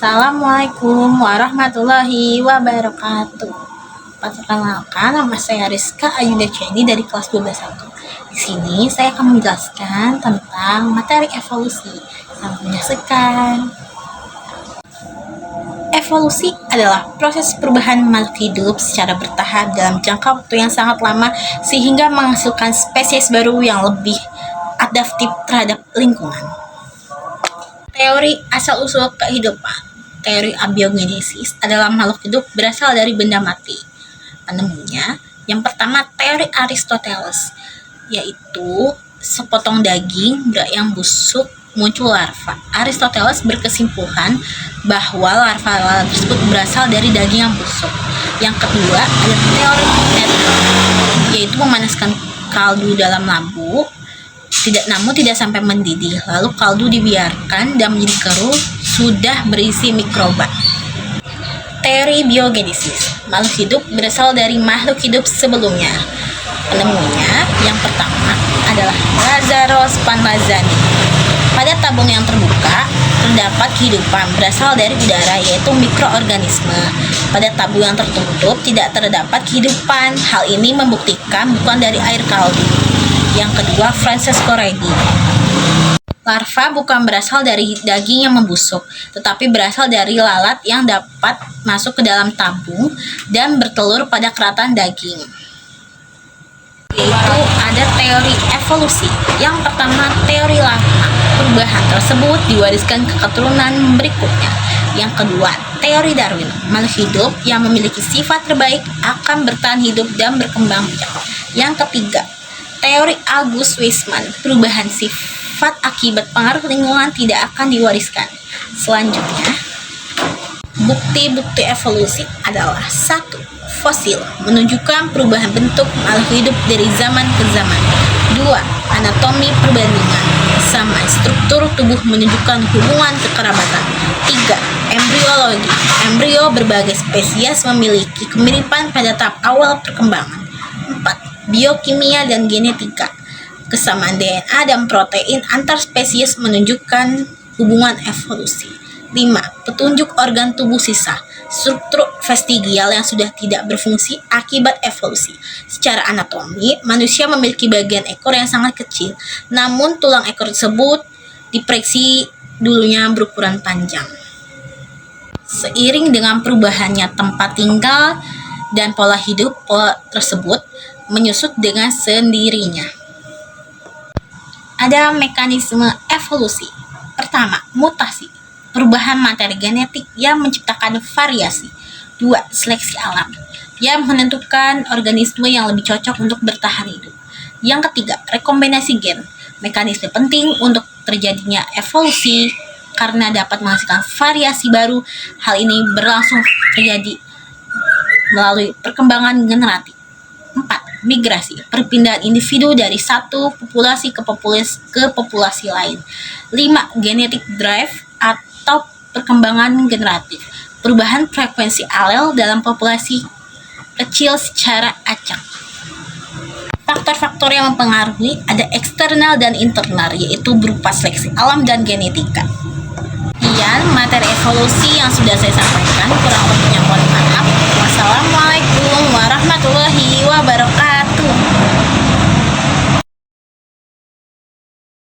Assalamualaikum warahmatullahi wabarakatuh. Perkenalkan, nama saya Rizka Ayunda Cedi dari kelas 12.1. Di sini saya akan menjelaskan tentang materi evolusi. Selamat menyaksikan. Evolusi adalah proses perubahan makhluk hidup secara bertahap dalam jangka waktu yang sangat lama sehingga menghasilkan spesies baru yang lebih adaptif terhadap lingkungan. Teori asal-usul kehidupan. Teori abiogenesis adalah makhluk hidup berasal dari benda mati. Penemunya, yang pertama teori Aristoteles, yaitu sepotong daging yang busuk muncul larva. Aristoteles berkesimpulan bahwa larva tersebut berasal dari daging yang busuk. Yang kedua, ada teori netral, yaitu memanaskan kaldu dalam lampu, namun tidak sampai mendidih, lalu kaldu dibiarkan dan menjadi keruh, sudah berisi mikroba. Teori biogenesis, makhluk hidup berasal dari makhluk hidup sebelumnya. Penemunya yang pertama adalah Lazarus Panlazani. Pada tabung yang terbuka terdapat kehidupan berasal dari udara, yaitu mikroorganisme. Pada tabung yang tertutup tidak terdapat kehidupan. Hal ini membuktikan bukan dari air kaldu. Yang kedua, Francesco Redi. Larva bukan berasal dari daging yang membusuk, tetapi berasal dari lalat yang dapat masuk ke dalam tabung dan bertelur pada keratan daging. Yaitu ada teori evolusi. Yang pertama, teori lama. Perubahan tersebut diwariskan ke keturunan berikutnya. Yang kedua, teori Darwin. Makhluk hidup yang memiliki sifat terbaik akan bertahan hidup dan berkembang biak. Yang ketiga, teori August Weismann, perubahan sifat akibat pengaruh lingkungan tidak akan diwariskan. Selanjutnya, bukti-bukti evolusi adalah 1. Fosil, menunjukkan perubahan bentuk makhluk hidup dari zaman ke zaman. 2. Anatomi perbandingan, sama struktur tubuh menunjukkan hubungan kekerabatan. 3. Embriologi, embrio berbagai spesies memiliki kemiripan pada tahap awal perkembangan. 4. Biokimia dan genetika, kesamaan DNA dan protein antar spesies menunjukkan hubungan evolusi. 5. Petunjuk organ tubuh sisa, struktur vestigial yang sudah tidak berfungsi akibat evolusi. Secara anatomi, manusia memiliki bagian ekor yang sangat kecil, namun tulang ekor tersebut diprediksi dulunya berukuran panjang. Seiring dengan perubahannya tempat tinggal dan pola hidup, pola tersebut menyusut dengan sendirinya. Ada mekanisme evolusi. Pertama, mutasi, perubahan materi genetik yang menciptakan variasi. 2. Seleksi alam, yang menentukan organisme yang lebih cocok untuk bertahan hidup. Yang ketiga, rekombinasi gen, mekanisme penting untuk terjadinya evolusi karena dapat menghasilkan variasi baru. Hal ini berlangsung terjadi melalui perkembangan generatif. 4. Migrasi, perpindahan individu dari satu populasi ke populasi lain. 5. Genetic drive atau perkembangan generatif, perubahan frekuensi alel dalam populasi kecil secara acak. Faktor-faktor yang mempengaruhi ada eksternal dan internal, yaitu berupa seleksi alam dan genetika. Sekian materi evolusi yang sudah saya sampaikan, kurang lebihnya mohon maaf.